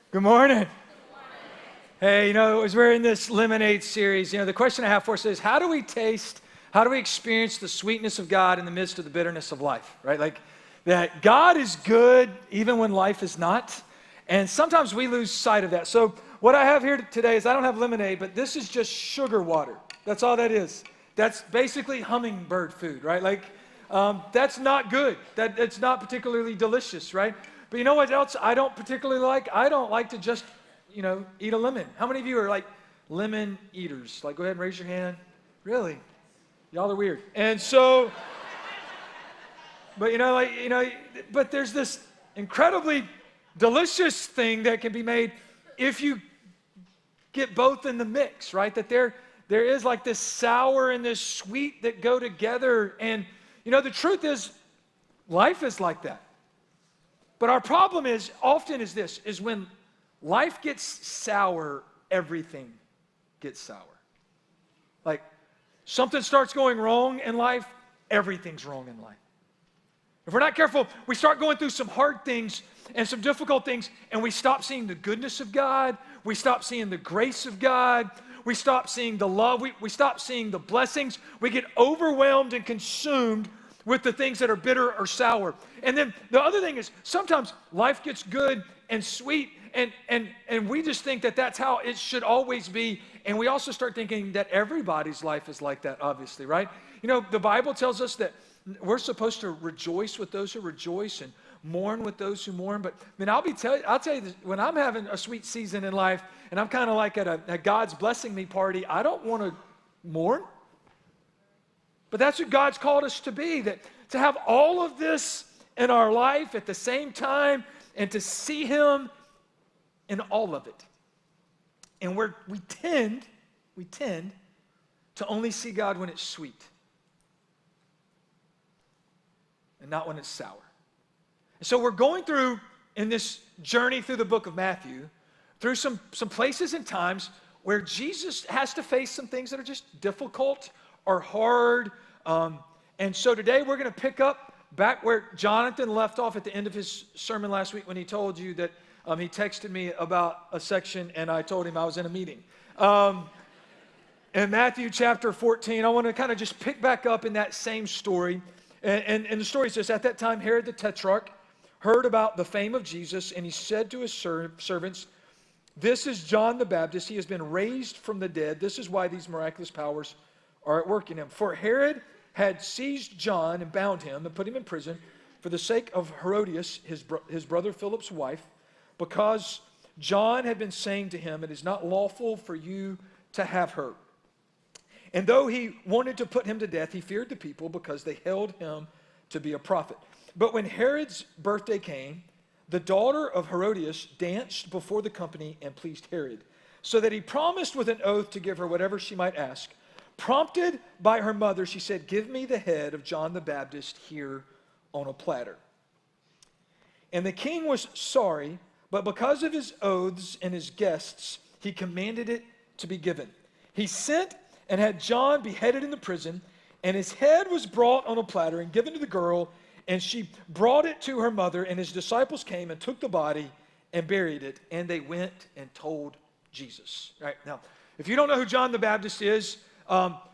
Good morning. Hey, as we're in this Lemonade series, the question I have for us is, how do we experience the sweetness of God in the midst of the bitterness of life, right? Like, that God is good even when life is not, and sometimes we lose sight of that. So what I have here today is I don't have lemonade, but this is just sugar water. That's all that is. That's basically hummingbird food, right? Like, that's not good. It's not particularly delicious, right? But you know what else I don't particularly like? I don't like to just, eat a lemon. How many of you are like lemon eaters? Like, go ahead and raise your hand. Really? Y'all are weird. And so, but but there's this incredibly delicious thing that can be made if you get both in the mix, right? That there is like this sour and this sweet that go together. And, the truth is, life is like that. But our problem is when life gets sour, everything gets sour. Like, something starts going wrong in life, everything's wrong in life. If we're not careful, we start going through some hard things and some difficult things, and we stop seeing the goodness of God, we stop seeing the grace of God, we stop seeing the love, we stop seeing the blessings, we get overwhelmed and consumed with the things that are bitter or sour. And then the other thing is, sometimes life gets good and sweet, and we just think that that's how it should always be. And we also start thinking that everybody's life is like that, obviously, right? The Bible tells us that we're supposed to rejoice with those who rejoice and mourn with those who mourn. But I'll tell you this, when I'm having a sweet season in life and I'm kind of like at a God's blessing me party, I don't want to mourn. But that's what God's called us to be, that to have all of this in our life at the same time and to see Him in all of it. And we tend to only see God when it's sweet and not when it's sour. And so we're going through, in this journey through the book of Matthew, through some places and times where Jesus has to face some things that are just difficult or hard. And so today we're going to pick up back where Jonathan left off at the end of his sermon last week when he told you that he texted me about a section and I told him I was in a meeting. In Matthew chapter 14, I want to kind of just pick back up in that same story. And the story says, at that time, Herod the Tetrarch heard about the fame of Jesus, and he said to his servants, "This is John the Baptist. He has been raised from the dead. This is why these miraculous powers are at work in him." For Herod had seized John and bound him and put him in prison for the sake of Herodias, his brother Philip's wife, because John had been saying to him, "It is not lawful for you to have her." And though he wanted to put him to death, he feared the people because they held him to be a prophet. But when Herod's birthday came, the daughter of Herodias danced before the company and pleased Herod, so that he promised with an oath to give her whatever she might ask. Prompted by her mother, she said, "Give me the head of John the Baptist here on a platter." And the king was sorry, but because of his oaths and his guests, he commanded it to be given. He sent and had John beheaded in the prison, and his head was brought on a platter and given to the girl, and she brought it to her mother, and his disciples came and took the body and buried it, and they went and told Jesus. All right, now, if you don't know who John the Baptist is,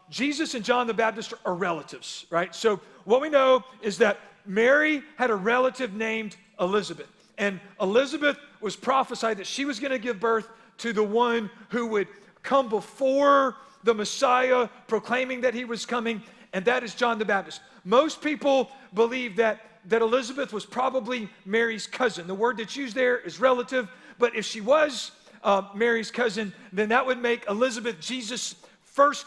Jesus and John the Baptist are relatives, right? So what we know is that Mary had a relative named Elizabeth, and Elizabeth was prophesied that she was going to give birth to the one who would come before the Messiah, proclaiming that he was coming, and that is John the Baptist. Most people believe that Elizabeth was probably Mary's cousin. The word that's used there is relative, but if she was Mary's cousin, then that would make Elizabeth Jesus' first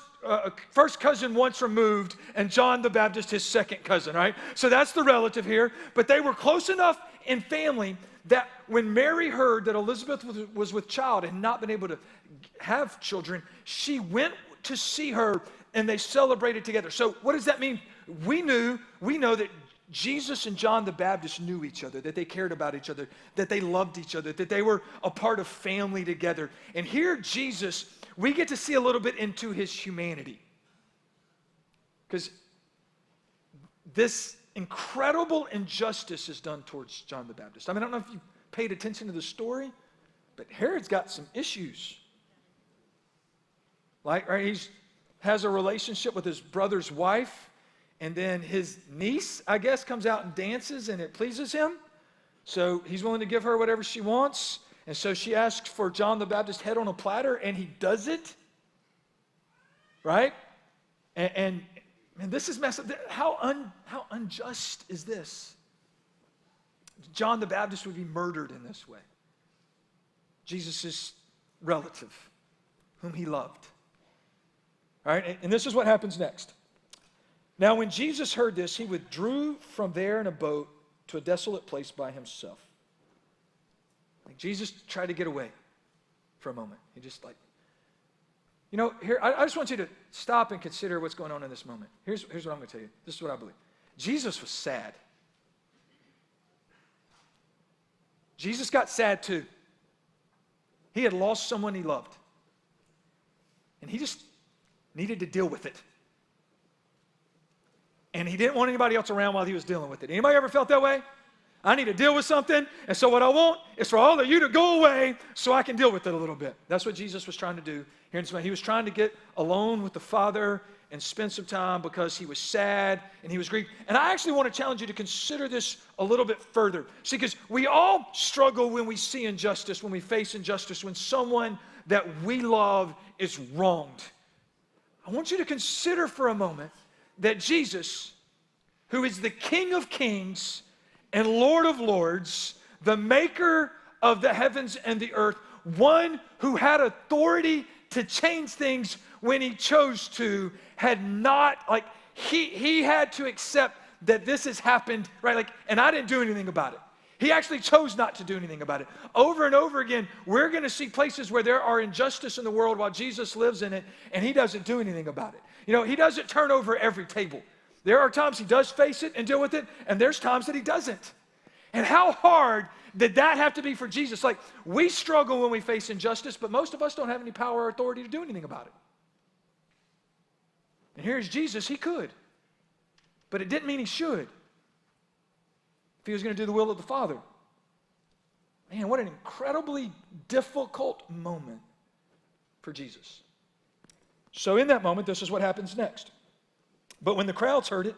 cousin once removed, and John the Baptist his second cousin, right? So that's the relative here. But they were close enough in family that when Mary heard that Elizabeth was with child and not been able to have children, she went to see her, and they celebrated together. So what does that mean? We know that Jesus and John the Baptist knew each other, that they cared about each other, that they loved each other, that they were a part of family together. And here, Jesus, we get to see a little bit into his humanity. Because this incredible injustice is done towards John the Baptist. I mean, I don't know if you paid attention to the story, But Herod's got some issues. Like, right, he has a relationship with his brother's wife, and then his niece, I guess, comes out and dances, and it pleases him. So he's willing to give her whatever she wants. And so she asks for John the Baptist's head on a platter, and he does it. Right? And this is messed up. How unjust is this? John the Baptist would be murdered in this way. Jesus' relative, whom he loved. All right, and this is what happens next. Now, when Jesus heard this, he withdrew from there in a boat to a desolate place by himself. Like Jesus tried to get away for a moment. He just here, I just want you to stop and consider what's going on in this moment. Here's what I'm going to tell you. This is what I believe. Jesus was sad. Jesus got sad too. He had lost someone he loved. And he just needed to deal with it. And he didn't want anybody else around while he was dealing with it. Anybody ever felt that way? I need to deal with something, and so what I want is for all of you to go away so I can deal with it a little bit. That's what Jesus was trying to do here in this moment. He was trying to get alone with the Father and spend some time because he was sad and he was grieved. And I actually want to challenge you to consider this a little bit further. See, because we all struggle when we see injustice, when we face injustice, when someone that we love is wronged. I want you to consider for a moment that Jesus, who is the King of Kings and Lord of Lords, the maker of the heavens and the earth, one who had authority to change things when he chose to, had not, he had to accept that this has happened, right? And I didn't do anything about it. He actually chose not to do anything about it. Over and over again, we're going to see places where there are injustice in the world while Jesus lives in it, and he doesn't do anything about it. He doesn't turn over every table. There are times he does face it and deal with it, and there's times that he doesn't. And how hard did that have to be for Jesus? We struggle when we face injustice, but most of us don't have any power or authority to do anything about it. And here's Jesus, he could. But it didn't mean he should. If he was going to do the will of the Father. Man, what an incredibly difficult moment for Jesus. So in that moment, this is what happens next. But when the crowds heard it,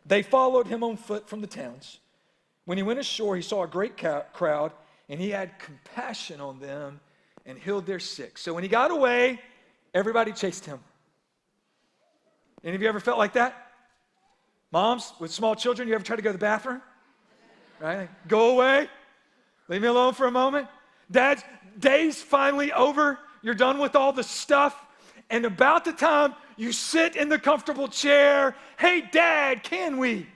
they followed him on foot from the towns. When he went ashore, he saw a great crowd, and he had compassion on them and healed their sick. So when he got away, everybody chased him. Any of you ever felt like that? Moms with small children, you ever try to go to the bathroom? Right? Go away. Leave me alone for a moment. Dads, day's finally over. You're done with all the stuff. And about the time you sit in the comfortable chair, hey, Dad, can we?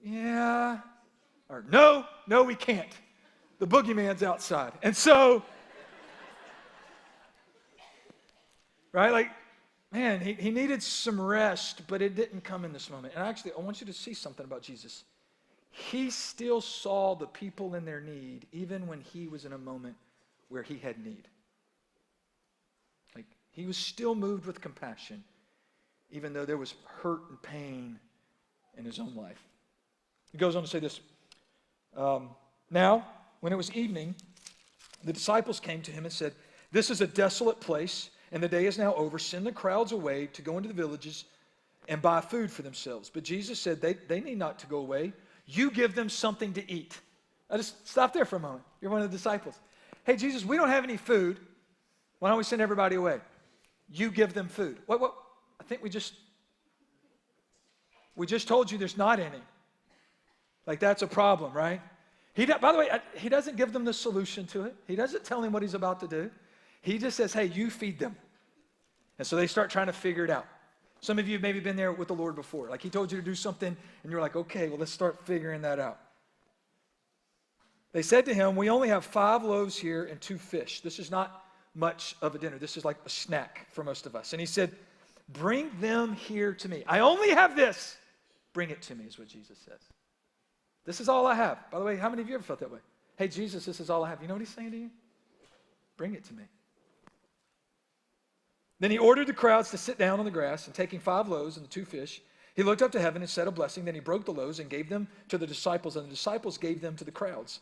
Yeah. Or no, we can't. The boogeyman's outside. And so, right, man, he needed some rest, but it didn't come in this moment. And actually, I want you to see something about Jesus. He still saw the people in their need, even when he was in a moment where he had need. He was still moved with compassion, even though there was hurt and pain in his own life. He goes on to say this. Now, when it was evening, the disciples came to him and said, "This is a desolate place, and the day is now over. Send the crowds away to go into the villages and buy food for themselves." But Jesus said, they need not to go away. You give them something to eat. I just stop there for a moment. You're one of the disciples. Hey, Jesus, we don't have any food. Why don't we send everybody away? You give them food. What? I think we just told you there's not any. That's a problem, right? By the way, he doesn't give them the solution to it. He doesn't tell them what he's about to do. He just says, hey, you feed them. And so they start trying to figure it out. Some of you have maybe been there with the Lord before. He told you to do something, and you're like, okay, well, let's start figuring that out. They said to him, we only have 5 loaves here and 2 fish. This is not much of a dinner. This is like a snack for most of us. And he said, bring them here to me. I only have this. Bring it to me, is what Jesus says. This is all I have. By the way, how many of you ever felt that way? Hey, Jesus, this is all I have. You know what he's saying to you? Bring it to me. Then he ordered the crowds to sit down on the grass, and taking 5 loaves and the 2 fish, he looked up to heaven and said a blessing. Then he broke the loaves and gave them to the disciples, and the disciples gave them to the crowds.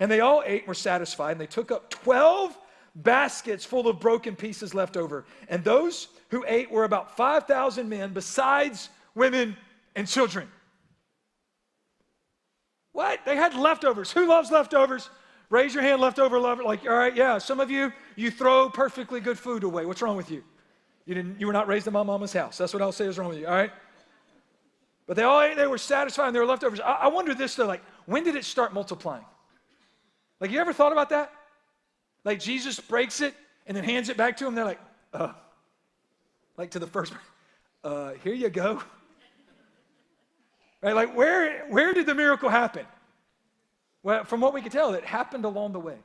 And they all ate and were satisfied, and they took up 12 baskets full of broken pieces left over. And those who ate were about 5,000 men, besides women and children. What? They had leftovers. Who loves leftovers? Raise your hand, leftover lover. Like, all right, yeah. Some of you throw perfectly good food away. What's wrong with you? You were not raised in my mama's house. That's what I'll say is wrong with you, all right? But they all ate, they were satisfied, and they were leftovers. I wonder this, though, like, when did it start multiplying? Like, you ever thought about that? Like, Jesus breaks it and then hands it back to them. They're like, like to the first, here you go. Right? Like, where did the miracle happen? Well, from what we can tell, it happened along the way.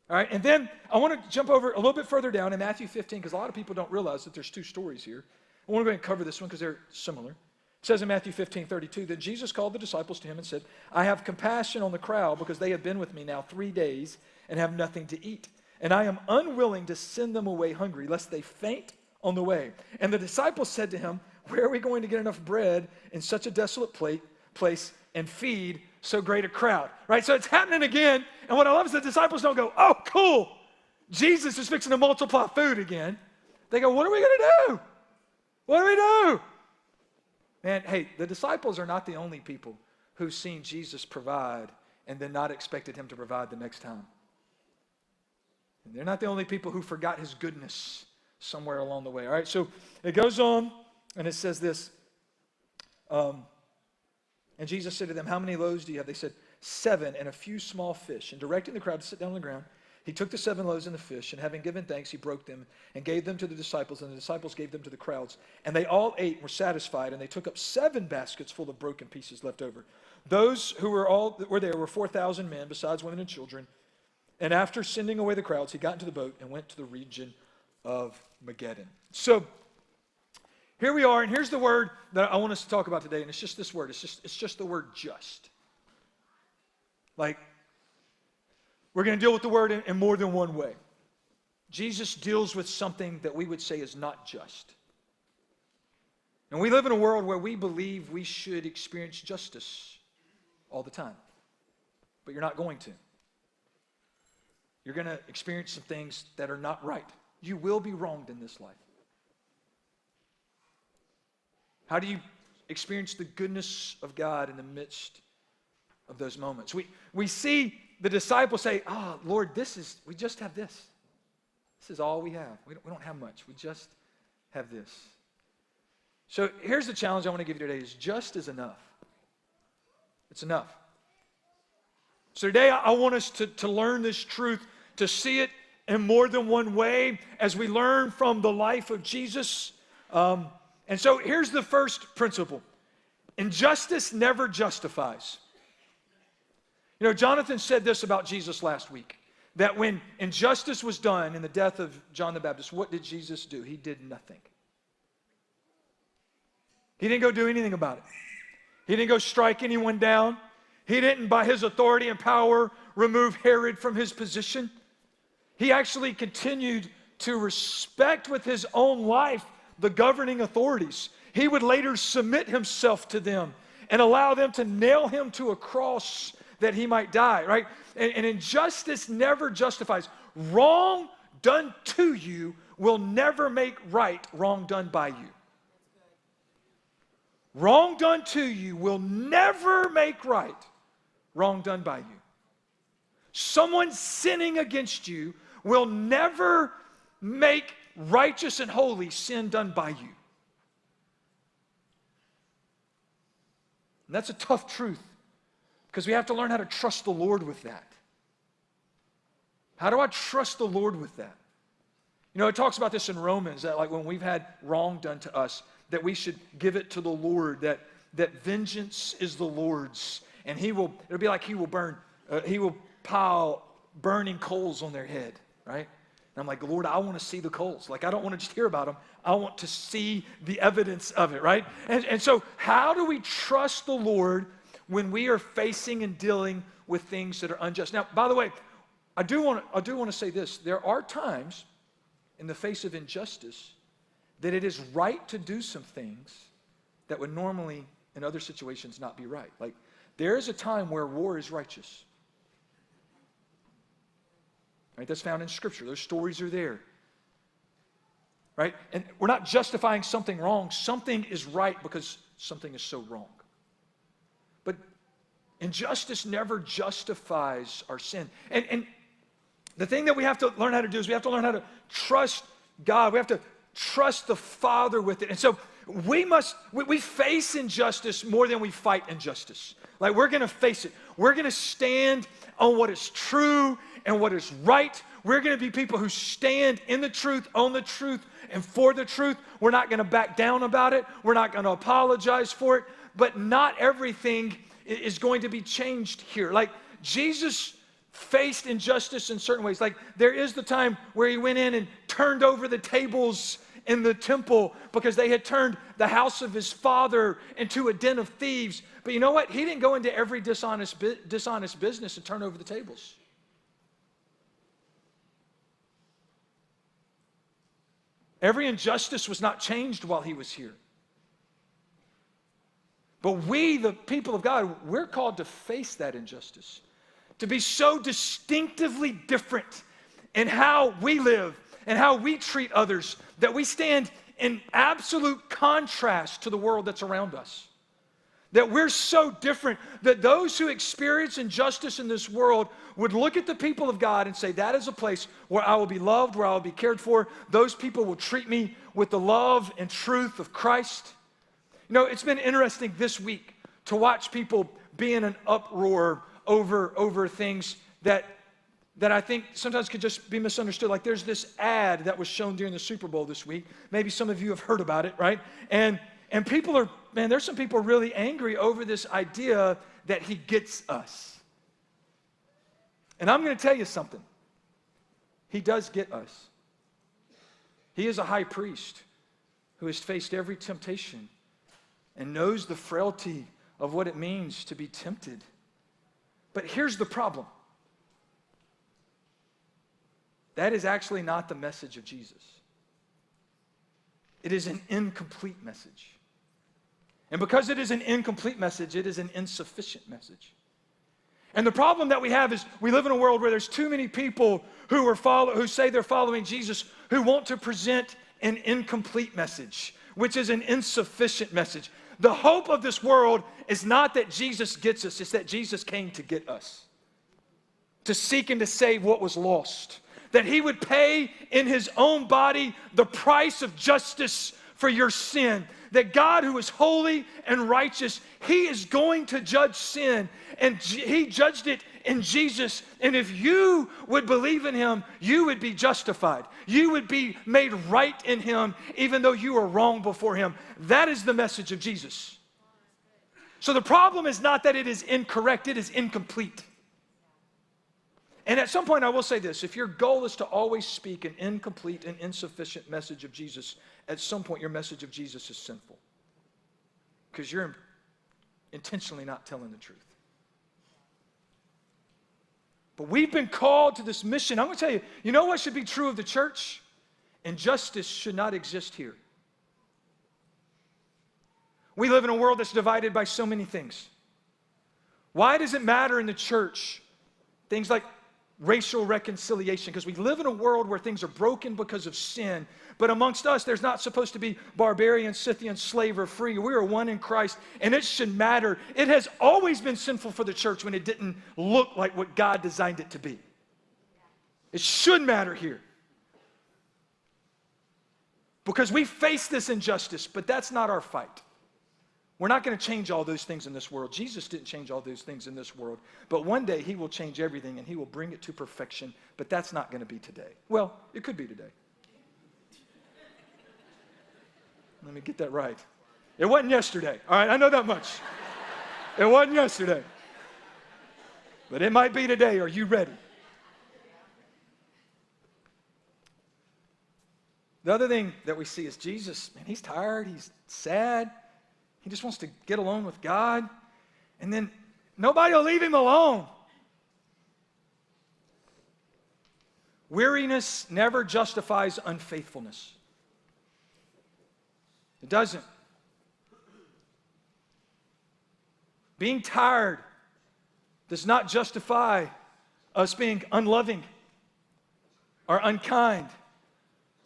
All right, and then I want to jump over a little bit further down in Matthew 15, because a lot of people don't realize that there's two stories here. I want to go ahead and cover this one because they're similar. It says in Matthew 15:32, that Jesus called the disciples to him and said, I have compassion on the crowd because they have been with me now 3 days and have nothing to eat. And I am unwilling to send them away hungry, lest they faint on the way. And the disciples said to him, where are we going to get enough bread in such a desolate place and feed so great a crowd? Right? So it's happening again. And what I love is the disciples don't go, oh, cool. Jesus is fixing to multiply food again. They go, what are we going to do? What do we do? Man, hey, the disciples are not the only people who've seen Jesus provide and then not expected him to provide the next time. And they're not the only people who forgot his goodness somewhere along the way. All right, so it goes on, and it says this. And Jesus said to them, how many loaves do you have? They said, 7 and a few small fish. And directing the crowd to sit down on the ground, he took the 7 loaves and the fish, and having given thanks, he broke them and gave them to the disciples, and the disciples gave them to the crowds. And they all ate and were satisfied, and they took up 7 baskets full of broken pieces left over. Those who were there were 4,000 men, besides women and children. And after sending away the crowds, he got into the boat and went to the region of Megiddo. So here we are, and here's the word that I want us to talk about today, and it's just this word. It's just the word just. Like, we're going to deal with the word in more than one way. Jesus deals with something that we would say is not just. And we live in a world where we believe we should experience justice all the time. But you're not going to. You're going to experience some things that are not right. You will be wronged in this life. How do you experience the goodness of God in the midst of those moments? We see the disciples say, Lord, we just have this. This is all we have. We don't have much. We just have this. So here's the challenge I want to give you today is just is enough. It's enough. So today I want us to learn this truth, to see it in more than one way as we learn from the life of Jesus. And so here's the first principle. Injustice never justifies. You know, Jonathan said this about Jesus last week, that when injustice was done in the death of John the Baptist, what did Jesus do? He did nothing. He didn't go do anything about it. He didn't go strike anyone down. He didn't, by his authority and power, remove Herod from his position. He actually continued to respect with his own life the governing authorities. He would later submit himself to them and allow them to nail him to a cross that he might die, right? And injustice never justifies. Wrong done to you will never make right wrong done by you. Wrong done to you will never make right wrong done by you. Someone sinning against you will never make righteous and holy sin done by you. And that's a tough truth because we have to learn how to trust the Lord with that. How do I trust the Lord with that? You know, it talks about this in Romans, that like when we've had wrong done to us, that we should give it to the Lord, that vengeance is the Lord's, and it'll be like he will pile burning coals on their head, right? And I'm like, Lord, I want to see the coals. Like, I don't want to just hear about them. I want to see the evidence of it, right? And so how do we trust the Lord when we are facing and dealing with things that are unjust? Now, by the way, I do want to say this. There are times in the face of injustice that it is right to do some things that would normally, in other situations, not be right. Like, there is a time where war is righteous. Right? That's found in Scripture. Those stories are there. Right? And we're not justifying something wrong. Something is right because something is so wrong. But injustice never justifies our sin. And the thing that we have to learn how to do is we have to learn how to trust God. We have to trust the Father with it. And so we face injustice more than we fight injustice. Like, we're going to face it. We're going to stand on what is true and what is right. We're going to be people who stand in the truth, on the truth, and for the truth. We're not going to back down about it. We're not going to apologize for it. But not everything is going to be changed here. Like, Jesus faced injustice in certain ways. Like, there is the time where he went in and turned over the tables in the temple because they had turned the house of his father into a den of thieves. But you know what? He didn't go into every dishonest business and turn over the tables. Every injustice was not changed while he was here. But we, the people of God, we're called to face that injustice, to be so distinctively different in how we live and how we treat others that we stand in absolute contrast to the world that's around us. That we're so different that those who experience injustice in this world would look at the people of God and say, that is a place where I will be loved, where I will be cared for. Those people will treat me with the love and truth of Christ. You know, it's been interesting this week to watch people be in an uproar over things that I think sometimes could just be misunderstood. Like, there's this ad that was shown during the Super Bowl this week. Maybe some of you have heard about it, right? And people are, man, there's some people really angry over this idea that he gets us. And I'm going to tell you something. He does get us. He is a high priest who has faced every temptation and knows the frailty of what it means to be tempted. But here's the problem. That is actually not the message of Jesus. It is an incomplete message. And because it is an incomplete message, it is an insufficient message. And the problem that we have is we live in a world where there's too many people who say they're following Jesus who want to present an incomplete message, which is an insufficient message. The hope of this world is not that Jesus gets us, it's that Jesus came to get us, to seek and to save what was lost. That he would pay in his own body the price of justice for your sin. That God, who is holy and righteous, he is going to judge sin. And he judged it in Jesus. And if you would believe in him, you would be justified. You would be made right in him, even though you were wrong before him. That is the message of Jesus. So the problem is not that it is incorrect, it is incomplete. And at some point, I will say this. If your goal is to always speak an incomplete and insufficient message of Jesus, at some point, your message of Jesus is sinful. Because you're intentionally not telling the truth. But we've been called to this mission. I'm going to tell you, you know what should be true of the church? Injustice should not exist here. We live in a world that's divided by so many things. Why does it matter in the church? Things like racial reconciliation, because we live in a world where things are broken because of sin. But amongst us, there's not supposed to be barbarian, Scythian, slave, or free. We are one in Christ, and it should matter. It has always been sinful for the church when it didn't look like what God designed it to be. It should matter here. Because we face this injustice, but that's not our fight. We're not going to change all those things in this world. Jesus didn't change all those things in this world. But one day he will change everything and he will bring it to perfection. But that's not going to be today. Well, it could be today. Let me get that right. It wasn't yesterday. All right, I know that much. It wasn't yesterday. But it might be today. Are you ready? The other thing that we see is Jesus, man, he's tired, he's sad. He just wants to get alone with God. And then nobody will leave him alone. Weariness never justifies unfaithfulness. It doesn't. Being tired does not justify us being unloving. are unkind,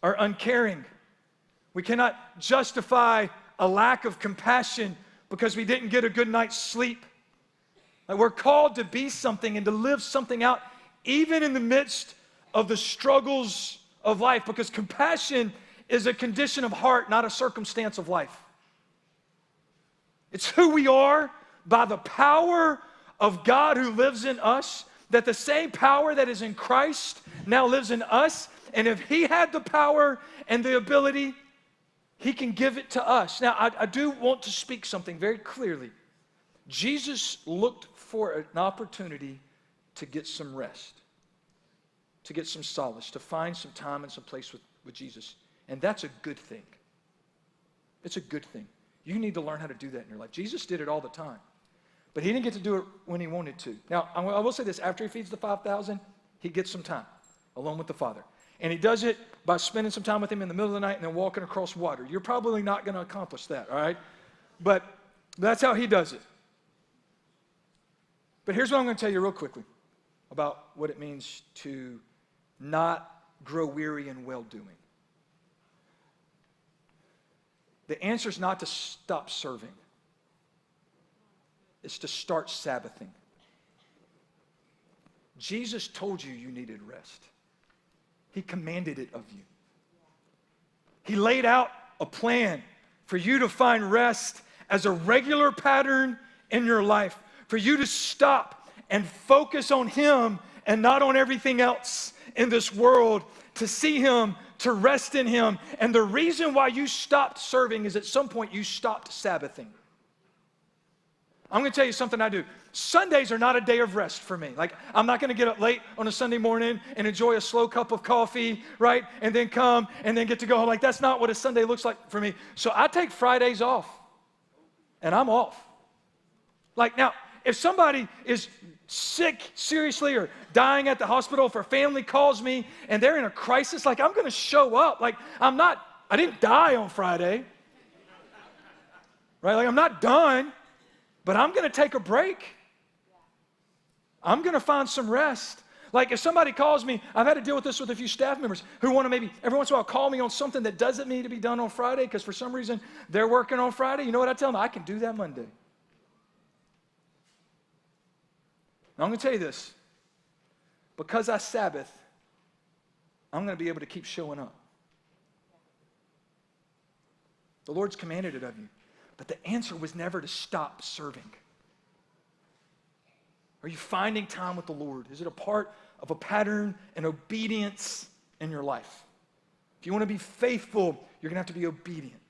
are uncaring. We cannot justify a lack of compassion because we didn't get a good night's sleep. Like we're called to be something and to live something out, even in the midst of the struggles of life, because compassion is a condition of heart, not a circumstance of life. It's who we are by the power of God who lives in us, that the same power that is in Christ now lives in us. And if he had the power and the ability, he can give it to us. Now, I do want to speak something very clearly. Jesus looked for an opportunity to get some rest, to get some solace, to find some time and some place with Jesus. And that's a good thing. It's a good thing. You need to learn how to do that in your life. Jesus did it all the time, but he didn't get to do it when he wanted to. Now, I will say this. After he feeds the 5,000, he gets some time alone with the Father. And he does it by spending some time with him in the middle of the night and then walking across water. You're probably not going to accomplish that, all right? But that's how he does it. But here's what I'm going to tell you real quickly about what it means to not grow weary in well-doing. The answer is not to stop serving. It's to start Sabbathing. Jesus told you you needed rest. He commanded it of you. He laid out a plan for you to find rest as a regular pattern in your life, for you to stop and focus on him and not on everything else in this world, to see him, to rest in him. And the reason why you stopped serving is at some point you stopped Sabbathing. I'm going to tell you something I do. Sundays are not a day of rest for me. Like, I'm not going to get up late on a Sunday morning and enjoy a slow cup of coffee, right? And then come and then get to go home. Like, that's not what a Sunday looks like for me. So I take Fridays off, and I'm off. Like, now, if somebody is sick, seriously, or dying at the hospital, if a family calls me and they're in a crisis, like, I'm going to show up. Like, I didn't die on Friday, right? Like, I'm not done. But I'm going to take a break. I'm going to find some rest. Like if somebody calls me, I've had to deal with this with a few staff members who want to maybe every once in a while call me on something that doesn't need to be done on Friday because for some reason they're working on Friday. You know what I tell them? I can do that Monday. Now I'm going to tell you this. Because I Sabbath, I'm going to be able to keep showing up. The Lord's commanded it of you. But the answer was never to stop serving. Are you finding time with the Lord? Is it a part of a pattern and obedience in your life? If you want to be faithful, you're going to have to be obedient.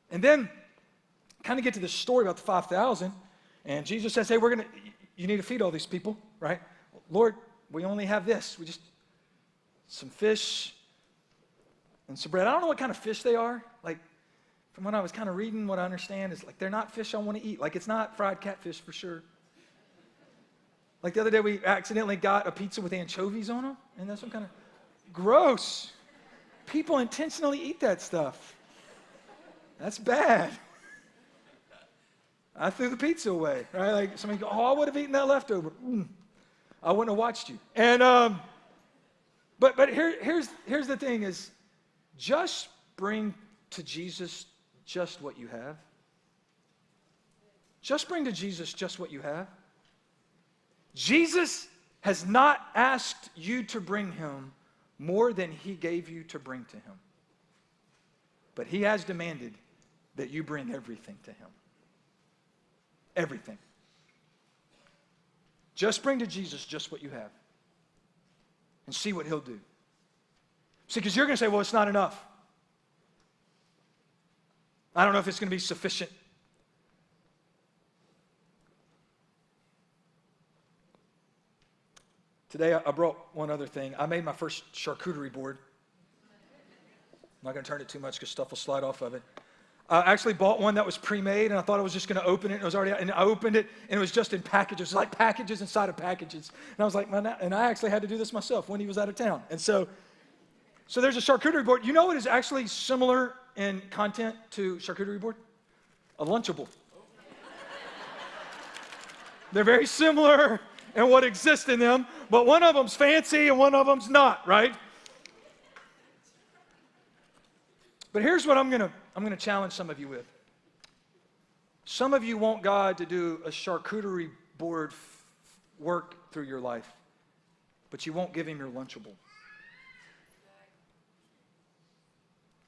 And then kind of get to the story about the 5,000. And Jesus says, hey, you need to feed all these people, right? Lord, we only have this. We just, some fish and some bread. I don't know what kind of fish they are. Like, from what I was kind of reading, what I understand is like they're not fish I want to eat. Like, it's not fried catfish for sure. Like the other day, we accidentally got a pizza with anchovies on them, and that's some kind of gross. People intentionally eat that stuff. That's bad. I threw the pizza away, right? Like somebody go, oh, I would have eaten that leftover. I wouldn't have watched you. And but here's the thing is, just bring to Jesus just what you have. Just bring to Jesus just what you have. Jesus has not asked you to bring him more than he gave you to bring to him. But he has demanded that you bring everything to him. Everything. Just bring to Jesus just what you have. And see what he'll do. See, because you're going to say, well, it's not enough. I don't know if it's going to be sufficient. Today, I brought one other thing. I made my first charcuterie board. I'm not going to turn it too much because stuff will slide off of it. I actually bought one that was pre-made, and I thought I was just going to open it, and it was already out. And I opened it, and it was just in packages, like packages inside of packages. And I was like, man, and I actually had to do this myself when he was out of town. And so there's a charcuterie board. You know what is actually similar in content to charcuterie board? A Lunchable. They're very similar and what exists in them, but one of them's fancy and one of them's not, right? But here's what I'm gonna challenge some of you with. Some of you want God to do a charcuterie board work through your life, but you won't give him your Lunchable.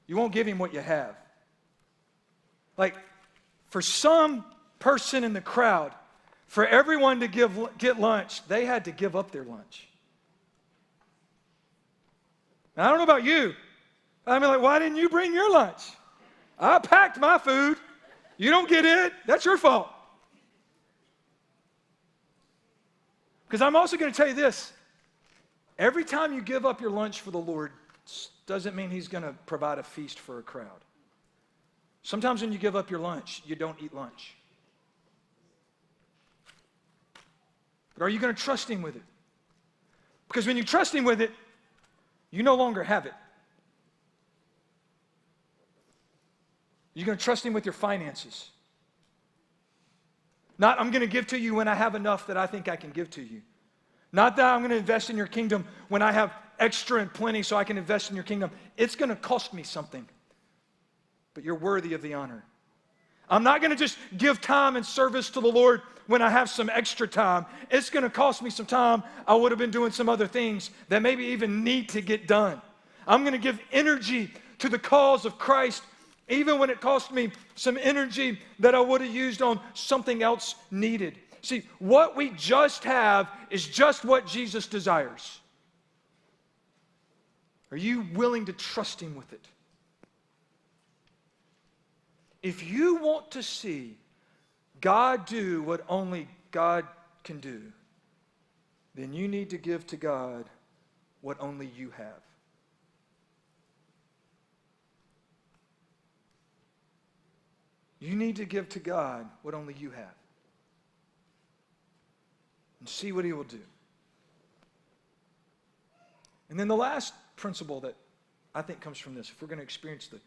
You won't give him what you have. Like, for some person in the crowd, for everyone to get lunch, they had to give up their lunch. Now, I don't know about you. I mean, like, why didn't you bring your lunch? I packed my food. You don't get it. That's your fault. Because I'm also going to tell you this. Every time you give up your lunch for the Lord, doesn't mean he's going to provide a feast for a crowd. Sometimes when you give up your lunch, you don't eat lunch. But are you going to trust him with it? Because when you trust him with it, you no longer have it. You're going to trust him with your finances. Not, I'm going to give to you when I have enough that I think I can give to you. Not that I'm going to invest in your kingdom when I have extra and plenty so I can invest in your kingdom. It's going to cost me something. But you're worthy of the honor. I'm not going to just give time and service to the Lord when I have some extra time. It's going to cost me some time. I would have been doing some other things that maybe even need to get done. I'm going to give energy to the cause of Christ, even when it cost me some energy that I would have used on something else needed. See, what we just have is just what Jesus desires. Are you willing to trust him with it? If you want to see God do what only God can do, then you need to give to God what only you have. You need to give to God what only you have. And see what he will do. And then the last principle that I think comes from this, if we're going to experience the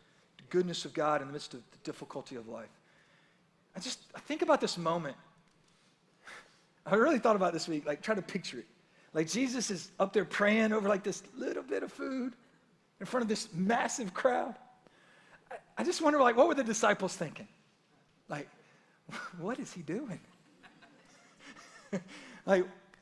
goodness of God in the midst of the difficulty of life. I think about this moment. I really thought about this week, like try to picture it. Like Jesus is up there praying over like this little bit of food in front of this massive crowd. I just wonder, like, what were the disciples thinking? Like, what is he doing? Like,